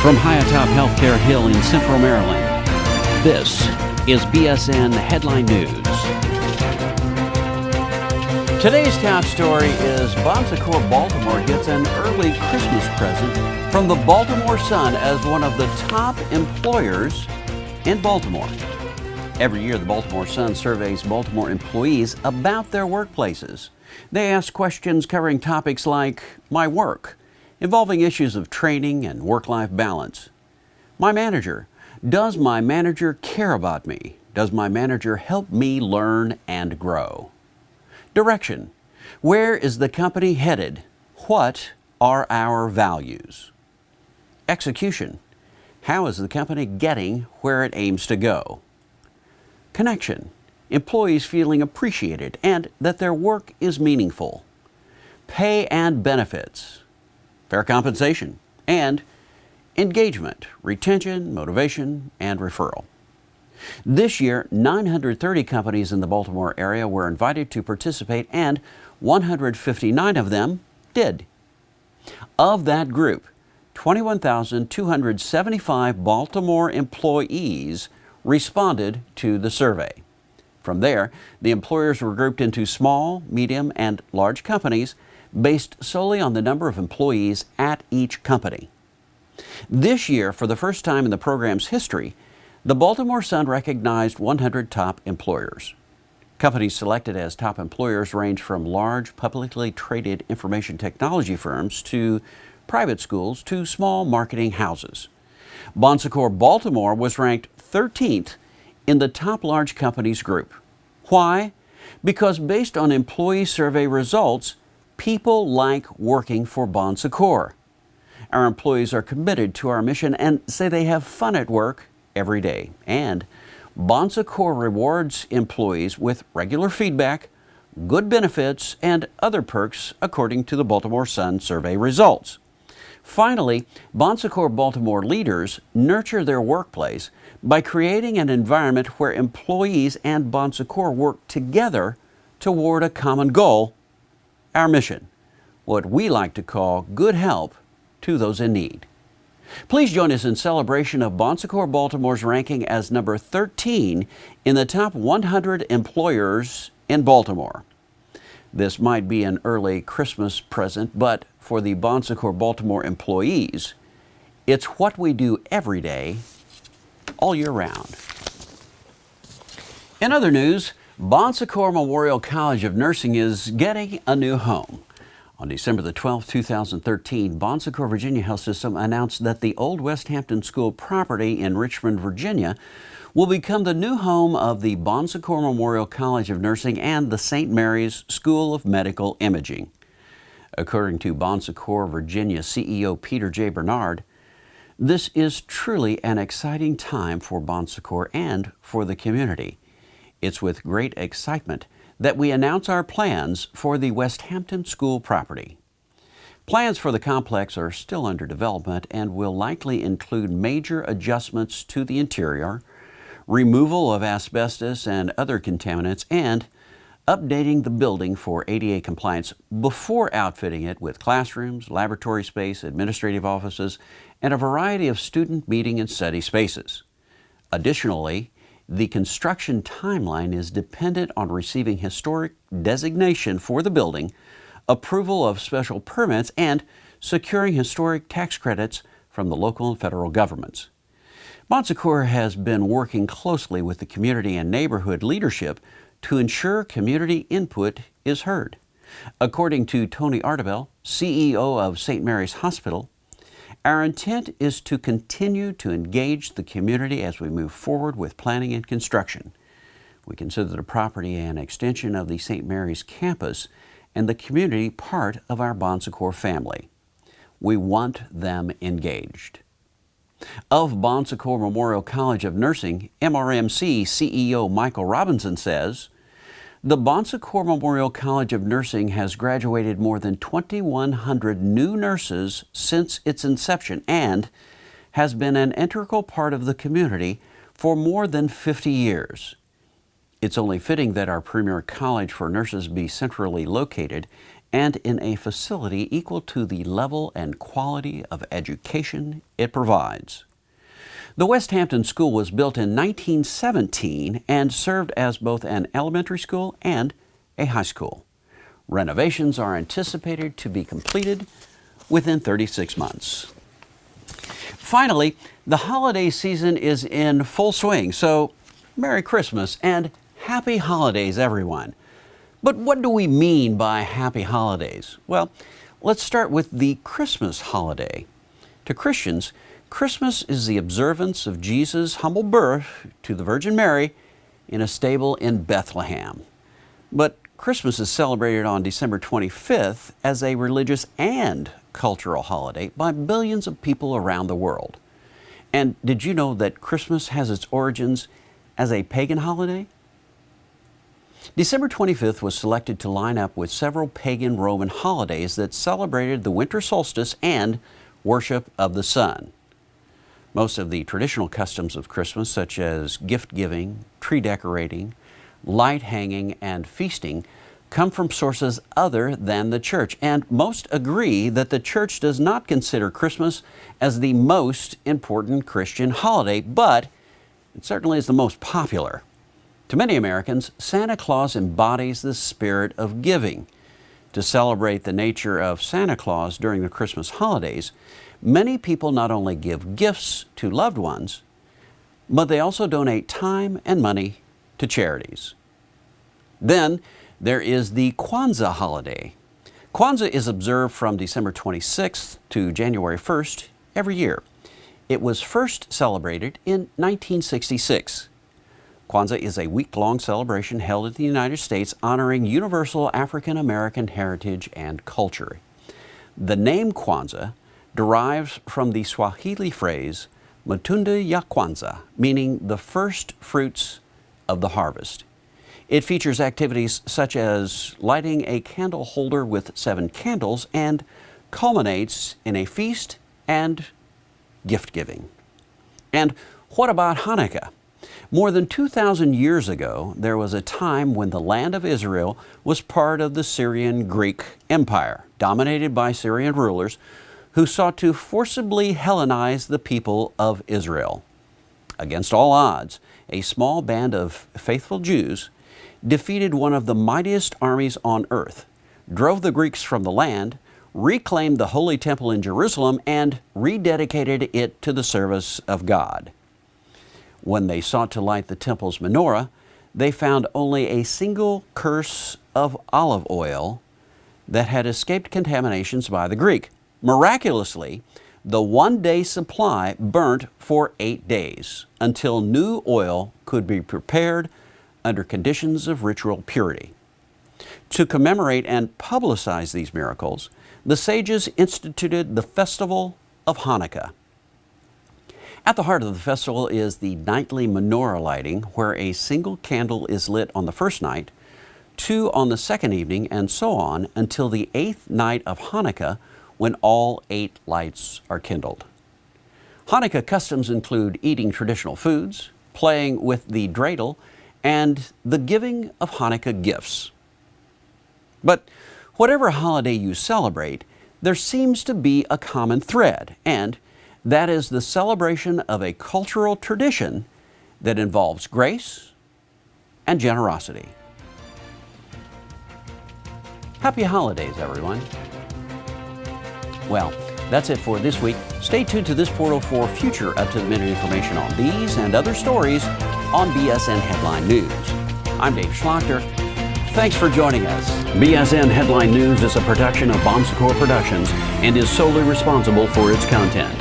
From high atop Healthcare Hill in Central Maryland, this is BSN Headline News. Today's top story is Bon Secours Baltimore gets an early Christmas present from the Baltimore Sun as one of the top employers in Baltimore. Every year, the Baltimore Sun surveys Baltimore employees about their workplaces. They ask questions covering topics like my work, involving issues of training and work-life balance. My manager. Does my manager care about me? Does my manager help me learn and grow? Direction. Where is the company headed? What are our values? Execution. How is the company getting where it aims to go? Connection. Employees feeling appreciated and that their work is meaningful. Pay and benefits. Fair compensation, and engagement, retention, motivation, and referral. This year, 930 companies in the Baltimore area were invited to participate, and 159 of them did. Of that group, 21,275 Baltimore employees responded to the survey. From there, the employers were grouped into small, medium, and large companies based solely on the number of employees at each company. This year, for the first time in the program's history, the Baltimore Sun recognized 100 top employers. Companies selected as top employers range from large publicly traded information technology firms to private schools to small marketing houses. Bon Secours Baltimore was ranked 13th in the top large companies group. Why? Because based on employee survey results, people like working for Bon Secours. Our employees are committed to our mission and say they have fun at work every day. And Bon Secours rewards employees with regular feedback, good benefits, and other perks according to the Baltimore Sun survey results. Finally, Bon Secours Baltimore leaders nurture their workplace by creating an environment where employees and Bon Secours work together toward a common goal: our mission, what we like to call good help to those in need. Please join us in celebration of Bon Secours Baltimore's ranking as number 13 in the top 100 employers in Baltimore. This might be an early Christmas present, but for the Bon Secours Baltimore employees, it's what we do every day, all year round. In other news, Bon Secours Memorial College of Nursing is getting a new home. On December the 12th, 2013, Bon Secours Virginia Health System announced that the old West Hampton School property in Richmond, Virginia, will become the new home of the Bon Secours Memorial College of Nursing and the St. Mary's School of Medical Imaging. According to Bon Secours Virginia CEO Peter J. Bernard, this is truly an exciting time for Bon Secours and for the community. It's with great excitement that we announce our plans for the West Hampton School property. Plans for the complex are still under development and will likely include major adjustments to the interior, removal of asbestos and other contaminants, and updating the building for ADA compliance before outfitting it with classrooms, laboratory space, administrative offices, and a variety of student meeting and study spaces. Additionally, the construction timeline is dependent on receiving historic designation for the building, approval of special permits, and securing historic tax credits from the local and federal governments. Bon Secours has been working closely with the community and neighborhood leadership to ensure community input is heard. According to Tony Artebel, CEO of St. Mary's Hospital, our intent is to continue to engage the community as we move forward with planning and construction. We consider the property an extension of the St. Mary's campus and the community part of our Bon Secours family. We want them engaged. Of Bon Secours Memorial College of Nursing, MRMC CEO Michael Robinson says, the Bon Secours Memorial College of Nursing has graduated more than 2,100 new nurses since its inception and has been an integral part of the community for more than 50 years. It's only fitting that our premier college for nurses be centrally located and in a facility equal to the level and quality of education it provides. The West Hampton School was built in 1917 and served as both an elementary school and a high school. Renovations are anticipated to be completed within 36 months. Finally, the holiday season is in full swing, so Merry Christmas and Happy Holidays, everyone. But what do we mean by Happy Holidays? Well, let's start with the Christmas holiday. To Christians, Christmas is the observance of Jesus' humble birth to the Virgin Mary in a stable in Bethlehem. But Christmas is celebrated on December 25th as a religious and cultural holiday by billions of people around the world. And did you know that Christmas has its origins as a pagan holiday? December 25th was selected to line up with several pagan Roman holidays that celebrated the winter solstice and worship of the sun. Most of the traditional customs of Christmas, such as gift giving, tree decorating, light hanging, and feasting, come from sources other than the church. And most agree that the church does not consider Christmas as the most important Christian holiday, but it certainly is the most popular. To many Americans, Santa Claus embodies the spirit of giving. To celebrate the nature of Santa Claus during the Christmas holidays, many people not only give gifts to loved ones, but they also donate time and money to charities. Then there is the Kwanzaa holiday. Kwanzaa is observed from December 26th to January 1st every year. It was first celebrated in 1966. Kwanzaa is a week-long celebration held in the United States honoring universal African American heritage and culture. The name Kwanzaa derives from the Swahili phrase Matunda ya Kwanzaa, meaning the first fruits of the harvest. It features activities such as lighting a candle holder with 7 candles and culminates in a feast and gift giving. And what about Hanukkah? More than 2,000 years ago, there was a time when the land of Israel was part of the Syrian Greek Empire, dominated by Syrian rulers who sought to forcibly Hellenize the people of Israel. Against all odds, a small band of faithful Jews defeated one of the mightiest armies on earth, drove the Greeks from the land, reclaimed the Holy Temple in Jerusalem, and rededicated it to the service of God. When they sought to light the temple's menorah, they found only a single cruse of olive oil that had escaped contaminations by the Greek. Miraculously, the one-day supply burnt for 8 days until new oil could be prepared under conditions of ritual purity. To commemorate and publicize these miracles, the sages instituted the festival of Hanukkah. At the heart of the festival is the nightly menorah lighting, where a single candle is lit on the first night, 2 on the second evening, and so on until the 8th night of Hanukkah, when all 8 lights are kindled. Hanukkah customs include eating traditional foods, playing with the dreidel, and the giving of Hanukkah gifts. But whatever holiday you celebrate, there seems to be a common thread, and that is the celebration of a cultural tradition that involves grace and generosity. Happy holidays, everyone. Well, that's it for this week. Stay tuned to this portal for future up-to-the-minute information on these and other stories on BSN Headline News. I'm Dave Schlachter. Thanks for joining us. BSN Headline News is a production of Bon Secours Productions and is solely responsible for its content.